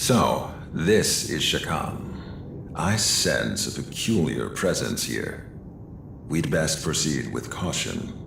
So, this is Shakan. I sense a peculiar presence here. We'd best proceed with caution.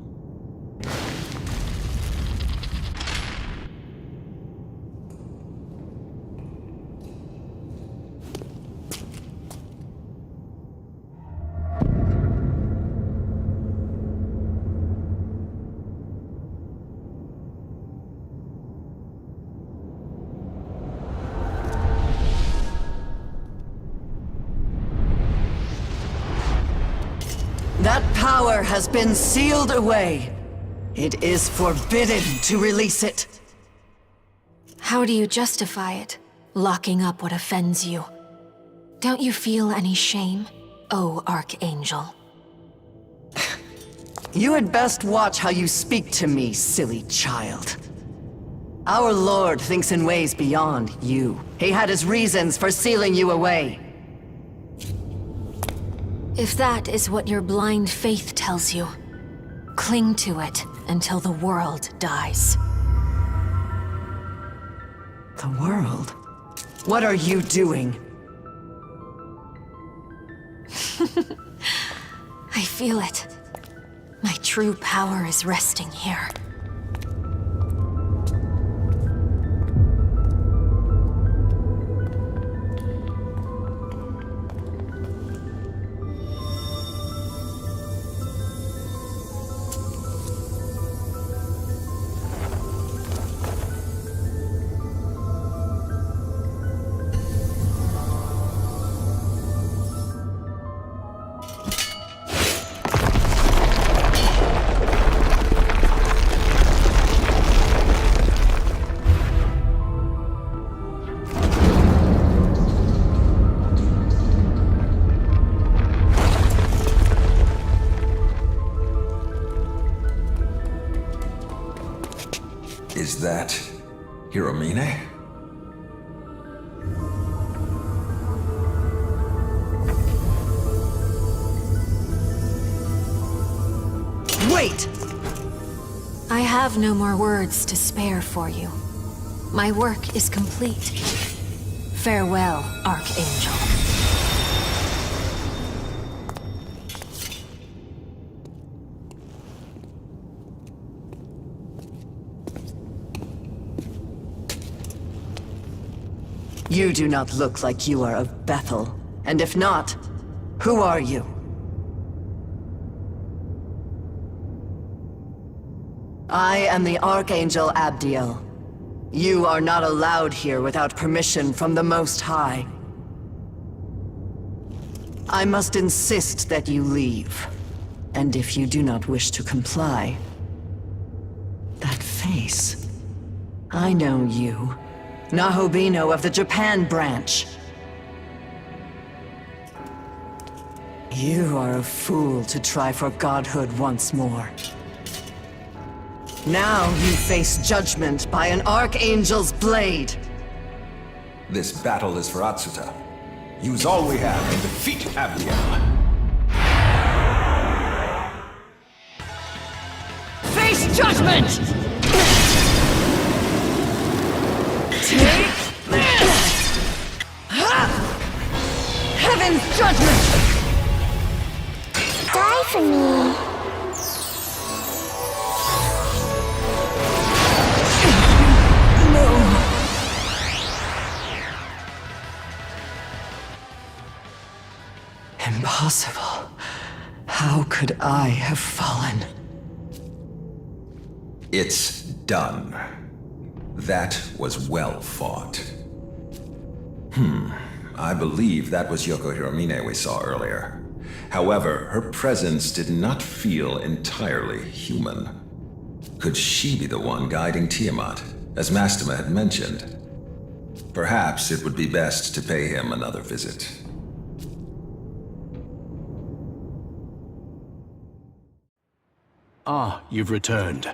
That power has been sealed away. It is forbidden to release it. How do you justify it? Locking up what offends you? Don't you feel any shame, oh Archangel? You had best watch how you speak to me, silly child. Our Lord thinks in ways beyond you. He had his reasons for sealing you away. If that is what your blind faith tells you, cling to it until the world dies. The world? What are you doing? I feel it. My true power is resting here. Is that Hiromine? Wait! I have no more words to spare for you. My work is complete. Farewell, Archangel. You do not look like you are of Bethel. And if not, who are you? I am the Archangel Abdiel. You are not allowed here without permission from the Most High. I must insist that you leave. And if you do not wish to comply... That face... I know you. Nahobino of the Japan branch. You are a fool to try for godhood once more. Now you face judgment by an Archangel's blade. This battle is for Atsuta. Use all we have and defeat Abdiel. Face judgment! Take this! Heaven's judgment! Die for me. Impossible. How could I have fallen? It's done. That was well fought. I believe that was Yoko Hiromine we saw earlier. However, her presence did not feel entirely human. Could she be the one guiding Tiamat, as Mastema had mentioned? Perhaps it would be best to pay him another visit. Ah, you've returned.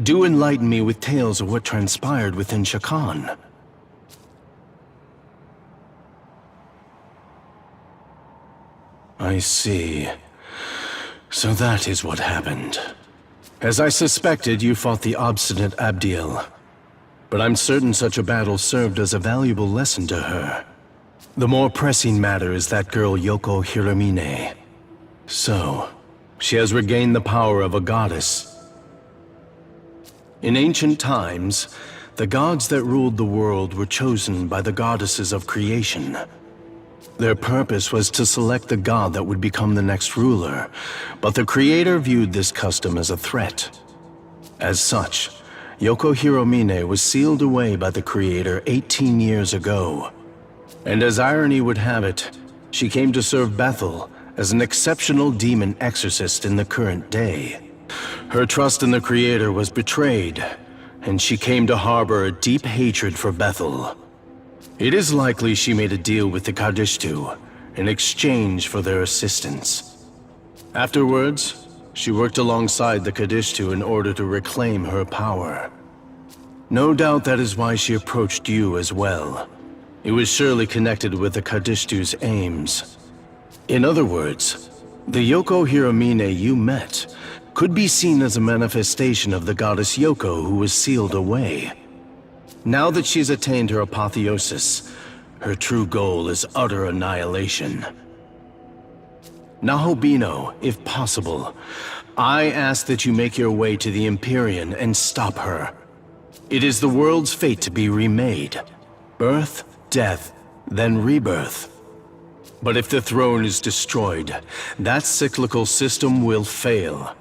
Do enlighten me with tales of what transpired within Shakan. I see. So that is what happened. As I suspected, you fought the obstinate Abdiel. but I'm certain such a battle served as a valuable lesson to her. The more pressing matter is that girl Yoko Hiromine. So, she has regained the power of a goddess. In ancient times, the gods that ruled the world were chosen by the goddesses of creation. Their purpose was to select the god that would become the next ruler, but the creator viewed this custom as a threat. As such, Yoko Hiromine was sealed away by the creator 18 years ago. And as irony would have it, she came to serve Bethel as an exceptional demon exorcist in the current day. Her trust in the creator was betrayed, and she came to harbor a deep hatred for Bethel. It is likely she made a deal with the Kadishtu in exchange for their assistance. Afterwards, she worked alongside the Kadishtu in order to reclaim her power. No doubt that is why she approached you as well. It was surely connected with the Kadishtu's aims. In other words, the Yoko Hiromine you met could be seen as a manifestation of the goddess Yoko who was sealed away. Now that she's attained her apotheosis, her true goal is utter annihilation. Nahobino, if possible, I ask that you make your way to the Empyrean and stop her. It is the world's fate to be remade. Birth, death, then rebirth. But if the throne is destroyed, that cyclical system will fail.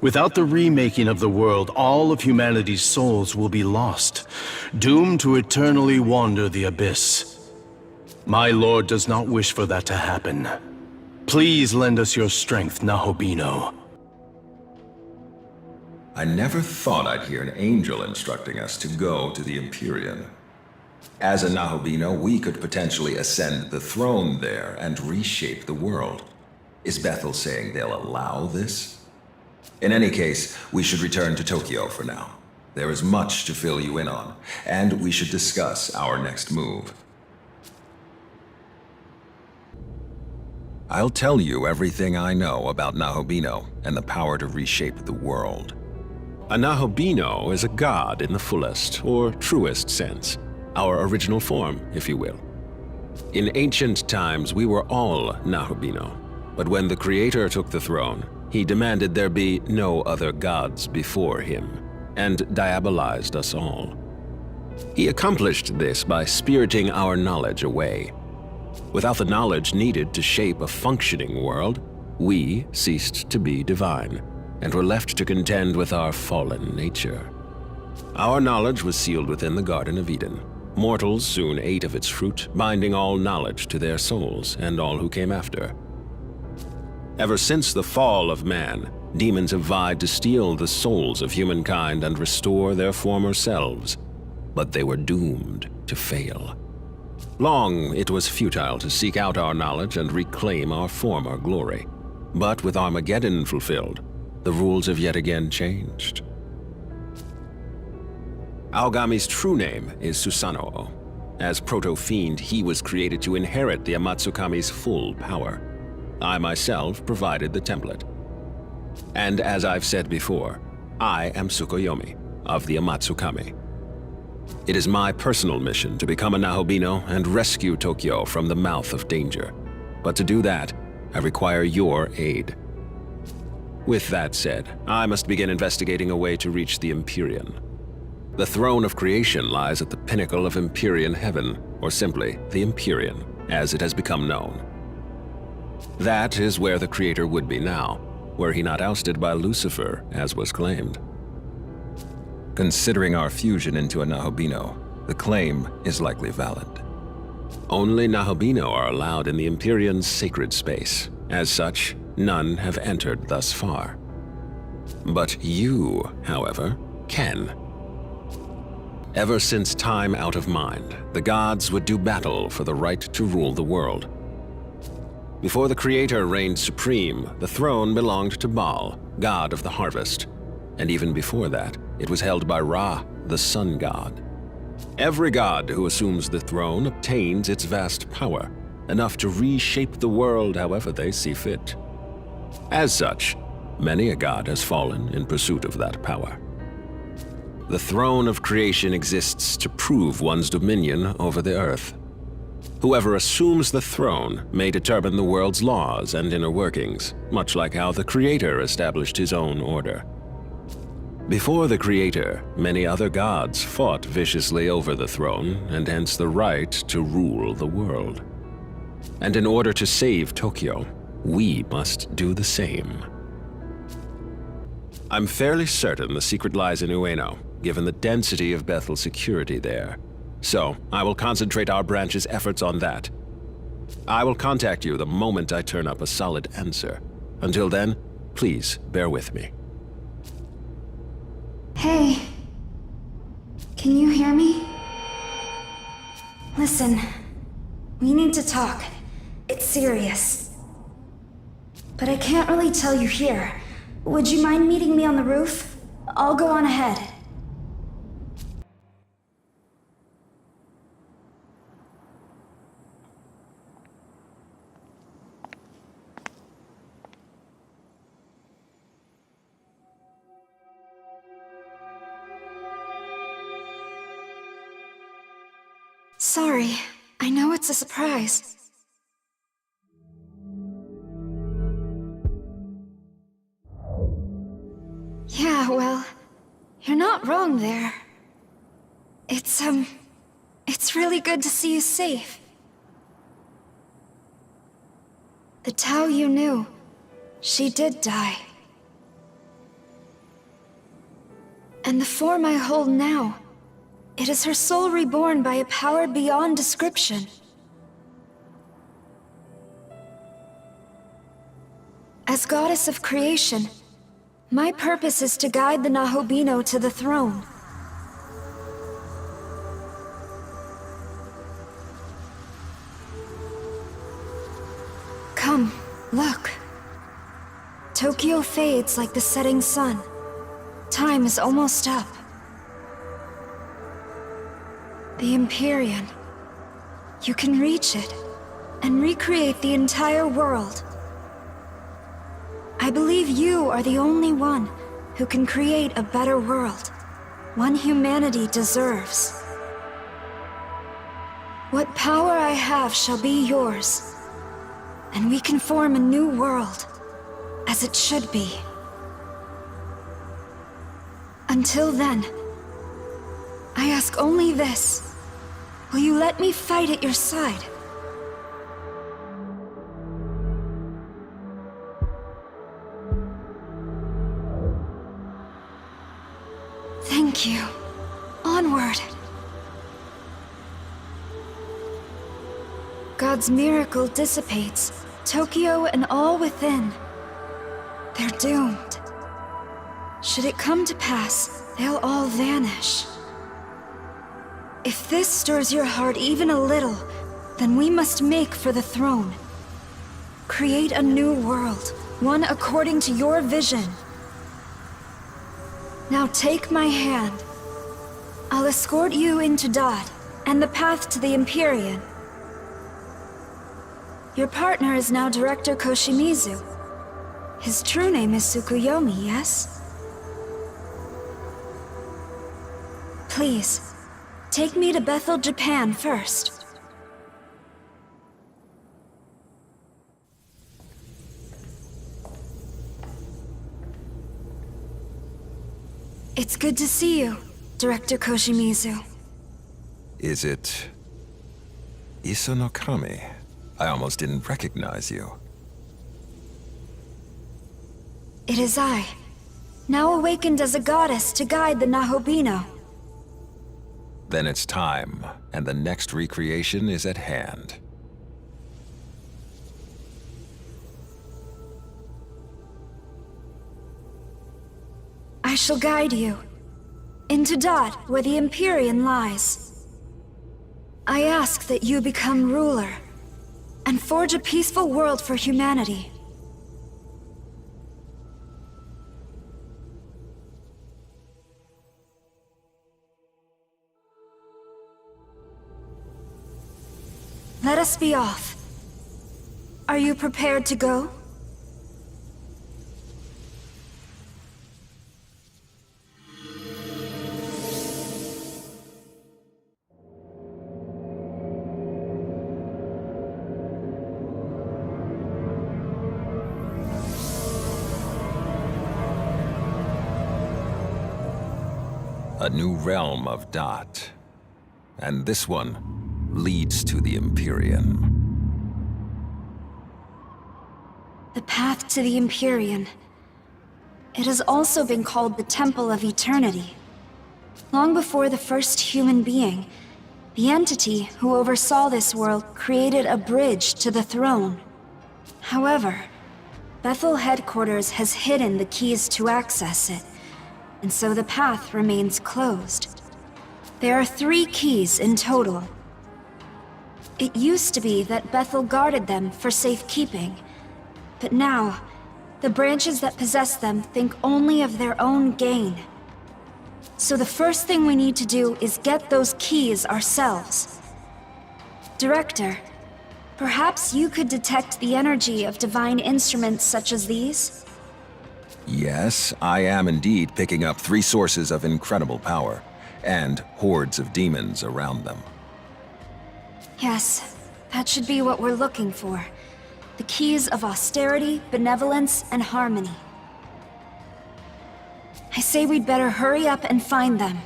Without the remaking of the world, all of humanity's souls will be lost, doomed to eternally wander the abyss. My lord does not wish for that to happen. Please lend us your strength, Nahobino. I never thought I'd hear an angel instructing us to go to the Empyrean. As a Nahobino, we could potentially ascend the throne there and reshape the world. Is Bethel saying they'll allow this? In any case, we should return to Tokyo for now. There is much to fill you in on, and we should discuss our next move. I'll tell you everything I know about Nahobino and the power to reshape the world. A Nahobino is a god in the fullest, or truest sense. Our original form, if you will. In ancient times, we were all Nahobino, but when the Creator took the throne, he demanded there be no other gods before him, and diabolized us all. He accomplished this by spiriting our knowledge away. Without the knowledge needed to shape a functioning world, we ceased to be divine, and were left to contend with our fallen nature. Our knowledge was sealed within the Garden of Eden. Mortals soon ate of its fruit, binding all knowledge to their souls and all who came after. Ever since the fall of man, demons have vied to steal the souls of humankind and restore their former selves, but they were doomed to fail. Long it was futile to seek out our knowledge and reclaim our former glory. But with Armageddon fulfilled, the rules have yet again changed. Aogami's true name is Susanoo. As Proto-Fiend, he was created to inherit the Amatsukami's full power. I myself provided the template. And as I've said before, I am Tsukuyomi of the Amatsukami. It is my personal mission to become a Nahobino and rescue Tokyo from the mouth of danger. But to do that, I require your aid. With that said, I must begin investigating a way to reach the Empyrean. The throne of creation lies at the pinnacle of Empyrean heaven, or simply the Empyrean, as it has become known. That is where the Creator would be now, were he not ousted by Lucifer, as was claimed. Considering our fusion into a Nahobino, the claim is likely valid. Only Nahobino are allowed in the Empyrean's sacred space. As such, none have entered thus far. But you, however, can. Ever since time out of mind, the gods would do battle for the right to rule the world. Before the Creator reigned supreme, the throne belonged to Baal, god of the harvest. And even before that, it was held by Ra, the sun god. Every god who assumes the throne obtains its vast power, enough to reshape the world however they see fit. As such, many a god has fallen in pursuit of that power. The throne of creation exists to prove one's dominion over the earth. Whoever assumes the throne may determine the world's laws and inner workings, much like how the Creator established his own order. Before the Creator, many other gods fought viciously over the throne, and hence the right to rule the world. And in order to save Tokyo, we must do the same. I'm fairly certain the secret lies in Ueno, given the density of Bethel's security there. So, I will concentrate our branch's efforts on that. I will contact you the moment I turn up a solid answer. Until then, please bear with me. Hey. Can you hear me? Listen, we need to talk. It's serious. But I can't really tell you here. Would you mind meeting me on the roof? I'll go on ahead. Sorry, I know it's a surprise. Yeah, well, you're not wrong there. It's really good to see you safe. The Tao you knew, she did die. And the form I hold now, it is her soul reborn by a power beyond description. As goddess of creation, my purpose is to guide the Nahobino to the throne. Come, look. Tokyo fades like the setting sun. Time is almost up. The Empyrean. You can reach it and recreate the entire world. I believe you are the only one who can create a better world, one humanity deserves. What power I have shall be yours, and we can form a new world, as it should be. Until then, I ask only this. Will you let me fight at your side? Thank you. Onward. God's miracle dissipates Tokyo and all within. They're doomed. Should it come to pass, they'll all vanish. If this stirs your heart even a little, then we must make for the throne. Create a new world, one according to your vision. Now take my hand. I'll escort you into Dot and the path to the Empyrean. Your partner is now Director Koshimizu. His true name is Tsukuyomi, yes? Please, take me to Bethel, Japan first. It's good to see you, Director Koshimizu. Is it Isunokami? I almost didn't recognize you. It is I, now awakened as a goddess to guide the Nahobino. Then it's time, and the next recreation is at hand. I shall guide you into Dot, where the Empyrean lies. I ask that you become ruler and forge a peaceful world for humanity. Let us be off. Are you prepared to go? A new realm of Dot. And this one leads to the Empyrean. The path to the Empyrean. It has also been called the Temple of Eternity. Long before the first human being, the entity who oversaw this world created a bridge to the throne. However, Bethel headquarters has hidden the keys to access it, and so the path remains closed. There are 3 keys in total. It used to be that Bethel guarded them for safekeeping, but now, the branches that possess them think only of their own gain. So the first thing we need to do is get those keys ourselves. Director, perhaps you could detect the energy of divine instruments such as these? Yes, I am indeed picking up 3 sources of incredible power, and hordes of demons around them. Yes, that should be what we're looking for. The keys of austerity, benevolence, and harmony. I say we'd better hurry up and find them.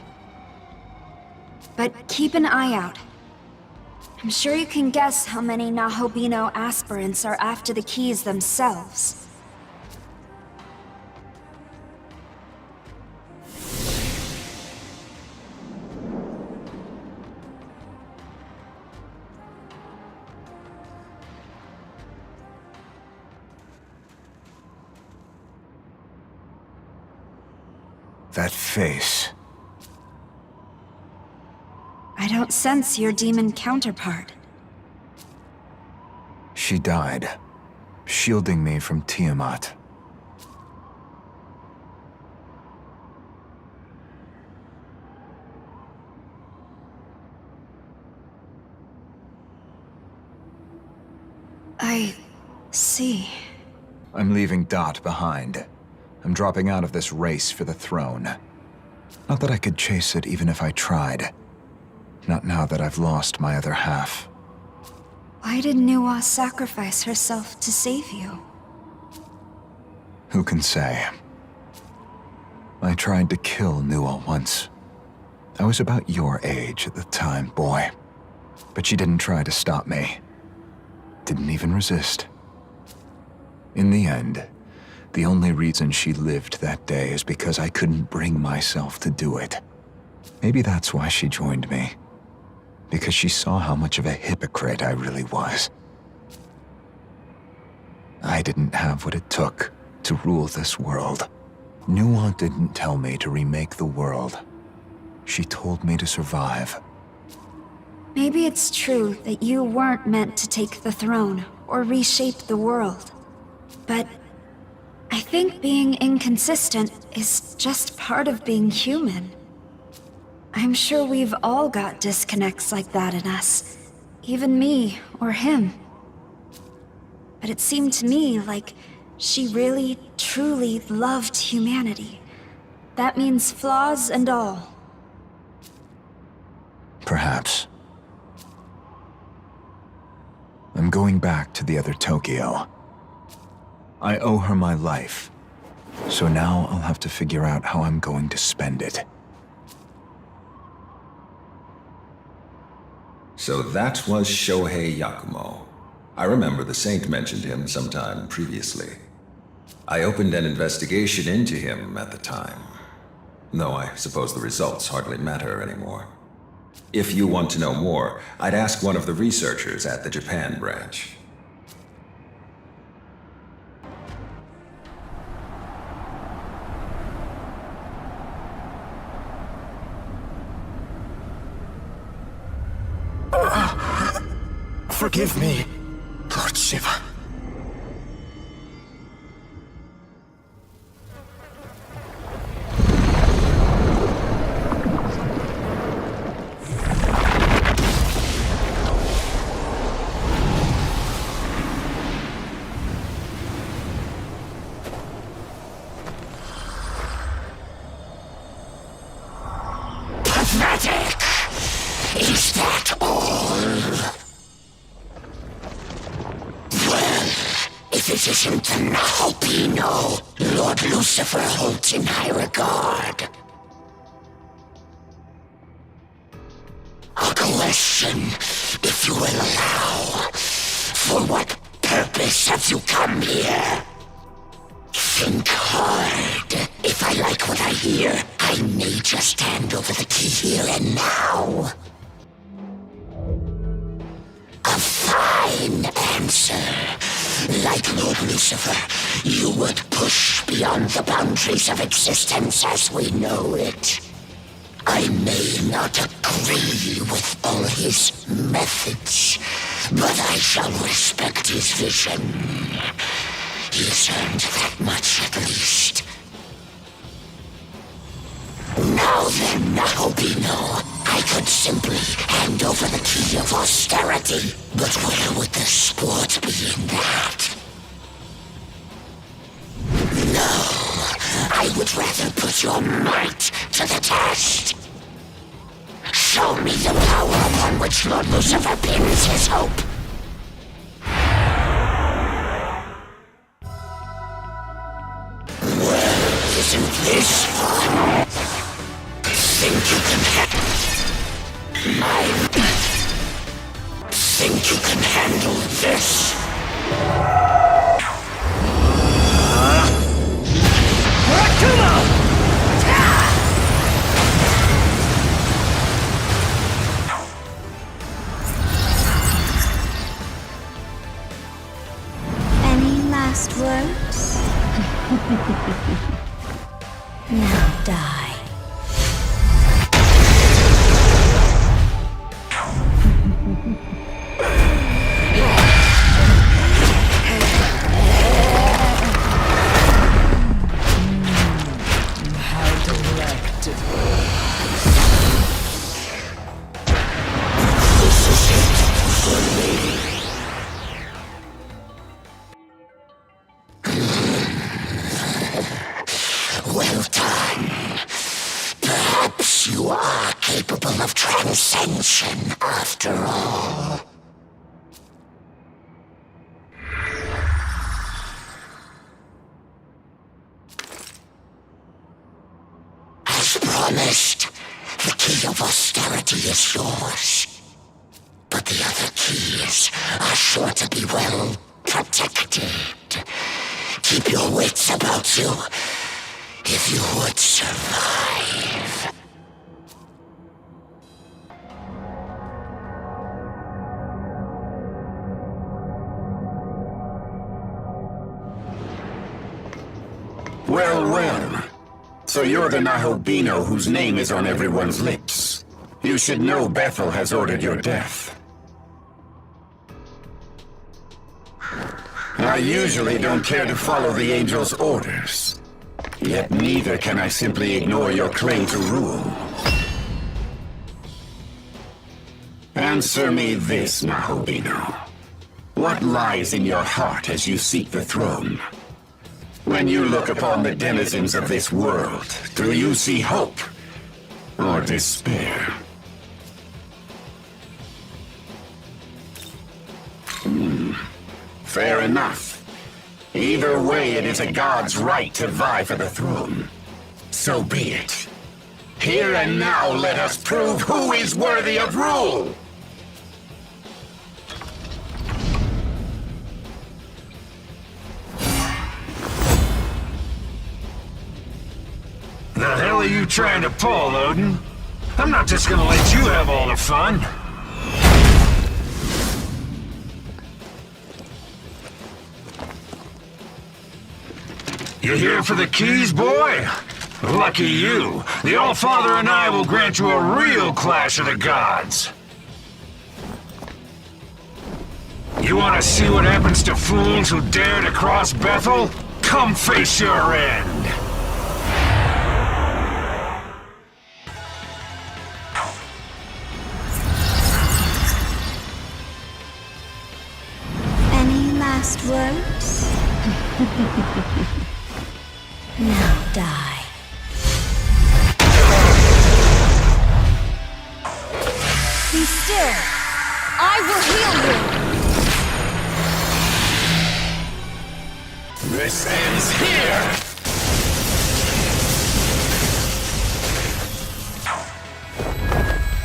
But keep an eye out. I'm sure you can guess how many Nahobino aspirants are after the keys themselves. That face. I don't sense your demon counterpart. She died, shielding me from Tiamat. I see. I'm leaving Dot behind. I'm dropping out of this race for the throne. Not that I could chase it even if I tried. Not now that I've lost my other half. Why did Nuwa sacrifice herself to save you? Who can say? I tried to kill Nuwa once. I was about your age at the time, boy. But she didn't try to stop me. Didn't even resist. In the end, the only reason she lived that day is because I couldn't bring myself to do it. Maybe that's why she joined me. Because she saw how much of a hypocrite I really was. I didn't have what it took to rule this world. Nuwa didn't tell me to remake the world. She told me to survive. Maybe it's true that you weren't meant to take the throne or reshape the world. But I think being inconsistent is just part of being human. I'm sure we've all got disconnects like that in us. Even me or him. But it seemed to me like she really, truly loved humanity. That means flaws and all. Perhaps. I'm going back to the other Tokyo. I owe her my life, so now I'll have to figure out how I'm going to spend it. So that was Shohei Yakumo. I remember the Saint mentioned him sometime previously. I opened an investigation into him at the time, though I suppose the results hardly matter anymore. If you want to know more, I'd ask one of the researchers at the Japan branch. Forgive me, Lord Shiva. Pathetic! Is that all? If it isn't the Nahobino, Lord Lucifer holds in high regard. question, if you will allow. For what purpose have you come here? Think hard. If I like what I hear, I may just hand over the key here and now. A fine answer. Like Lord Lucifer, you would push beyond the boundaries of existence as we know it. I may not agree with all his methods, but I shall respect his vision. He's earned that much at least. Now then, Nahobino, I could simply hand over the key of austerity, but where would the sport be in that? No, I would rather put your might to the test. Show me the power upon which Lord Lucifer pins his hope. Well, isn't this fun? Think you can think you can handle this? Any last words? Now die. Well done. Perhaps you are capable of transcension after all. As promised, the key of austerity is yours. But the other keys are sure to be well protected. Keep your wits about you if you would survive. Well, well. So you're the Nahobino whose name is on everyone's lips. You should know Bethel has ordered your death. I usually don't care to follow the Angel's orders. Yet neither can I simply ignore your claim to rule. Answer me this, Nahobino. What lies in your heart as you seek the throne? When you look upon the denizens of this world, do you see hope or despair? Fair enough. Either way, it is a god's right to vie for the throne. So be it. Here and now, let us prove who is worthy of rule! The hell are you trying to pull, Odin? I'm not just gonna let you have all the fun. You here for the keys, boy? Lucky you. The Allfather and I will grant you a real clash of the gods. You want to see what happens to fools who dare to cross Bethel? Come face your end. Any last words? Now die. Be still. I will heal you. This ends here!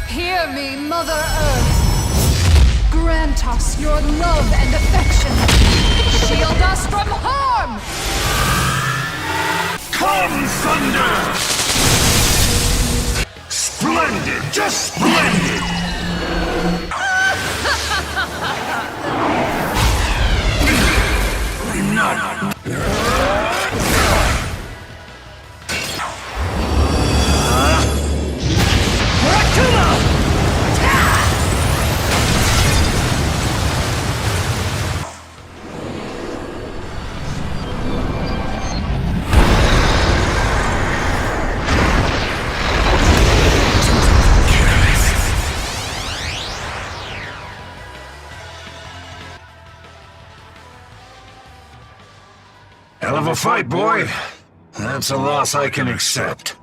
Here Hear me, Mother Earth. Grant us your love and affection. Shield us from harm! Come, Thunder! Splendid! Just splendid! Not... Hell of a fight, boy. That's a loss I can accept.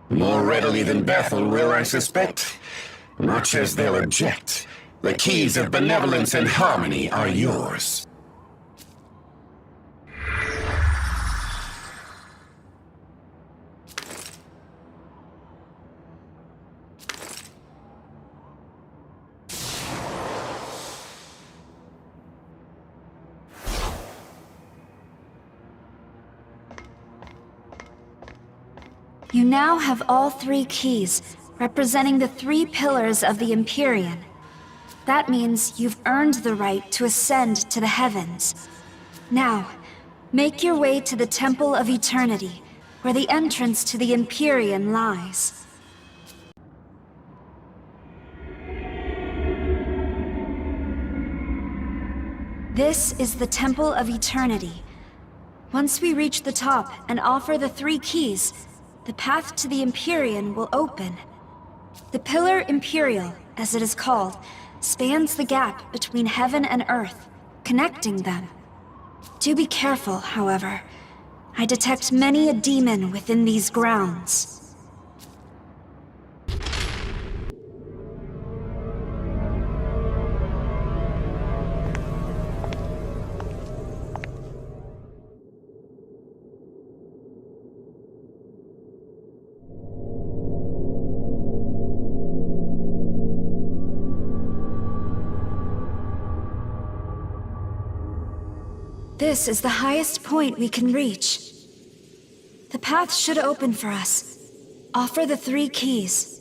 More readily than Bethel will, I suspect. Much as they'll object, the keys of benevolence and harmony are yours. You now have all 3 keys, representing the 3 pillars of the Empyrean. That means you've earned the right to ascend to the heavens. Now, make your way to the Temple of Eternity, where the entrance to the Empyrean lies. This is the Temple of Eternity. Once we reach the top and offer the 3 keys, the path to the Empyrean will open. The Pillar Imperial, as it is called, spans the gap between heaven and earth, connecting them. Do be careful, however. I detect many a demon within these grounds. This is the highest point we can reach. The path should open for us. Offer the 3 keys.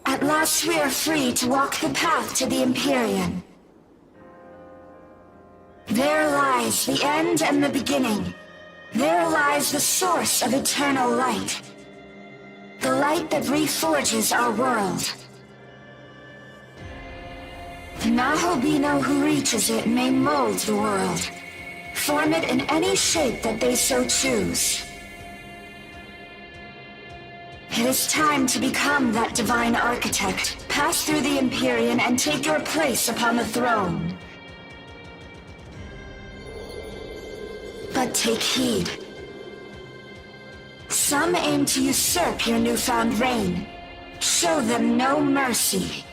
At last we are free to walk the path to the Empyrean. There lies the end and the beginning. There lies the source of eternal light. The light that reforges our world. The Nahobino who reaches it may mold the world. Form it in any shape that they so choose. It is time to become that divine architect. Pass through the Empyrean and take your place upon the throne. But take heed. Some aim to usurp your newfound reign. Show them no mercy.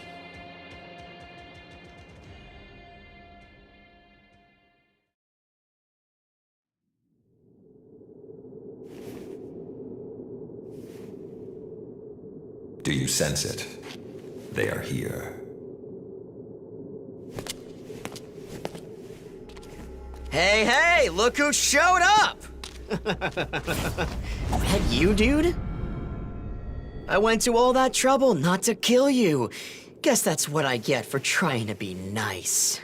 Do you sense it? They are here. Hey, hey! Look who showed up! That you, dude? I went to all that trouble not to kill you. Guess that's what I get for trying to be nice.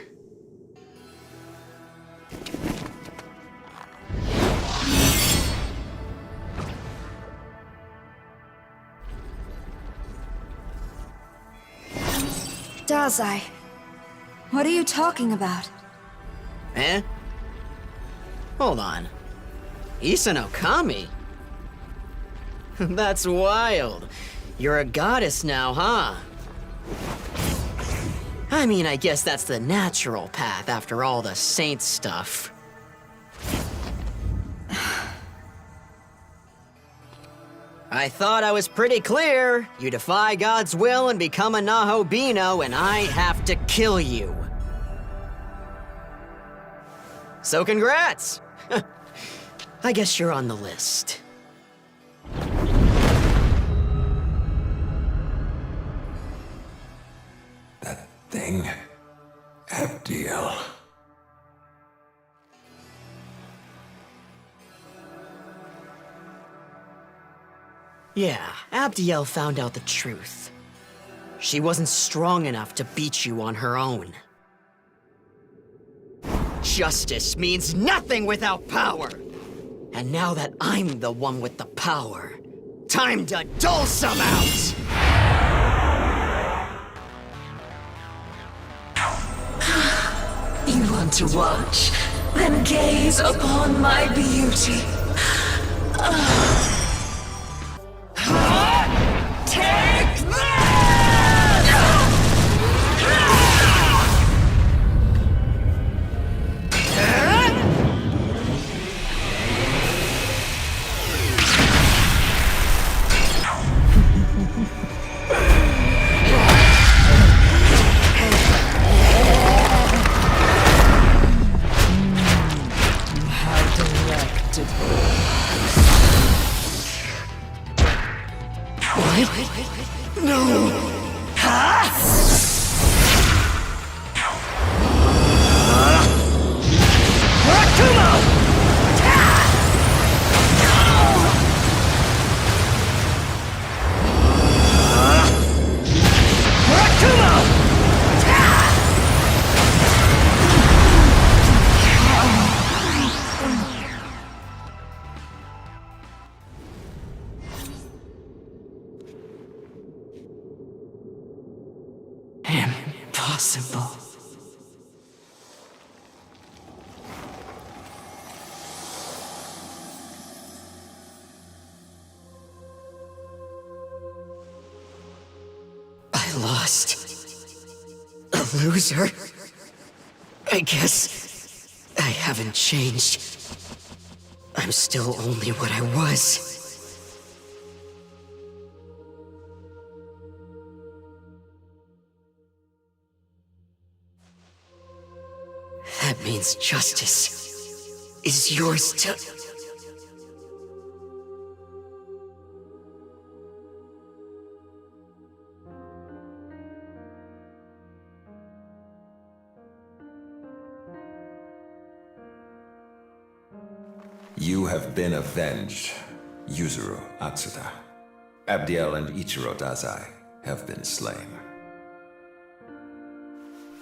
Dazai, what are you talking about? Eh? Hold on. Isanokami? That's wild. You're a goddess now, huh? I mean, I guess that's the natural path after all the saint stuff. I thought I was pretty clear. You defy God's will and become a Nahobino, and I have to kill you. So congrats! I guess you're on the list. That thing. Abdiel. Yeah, Abdiel found out the truth. She wasn't strong enough to beat you on her own. Justice means nothing without power! And now that I'm the one with the power, time to dole some out! You want to watch? Then gaze upon my beauty. Take Impossible. I lost. A loser? I guess I haven't changed. I'm still only what I was. That means justice is yours to... You have been avenged, Yuzuru Atsuta. Abdiel and Ichiro Dazai have been slain.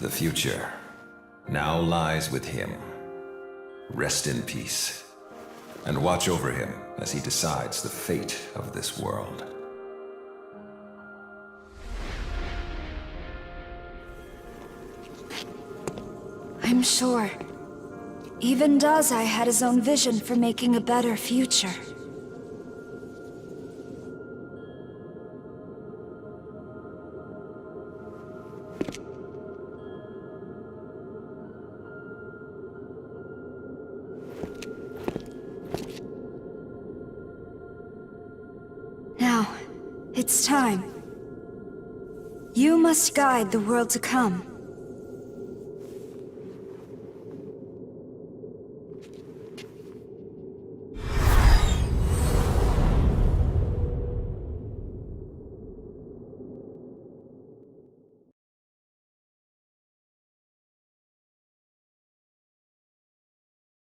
The future now lies with him. Rest in peace, and watch over him as he decides the fate of this world. I'm sure. Even Dazai had his own vision for making a better future. Now, it's time. You must guide the world to come.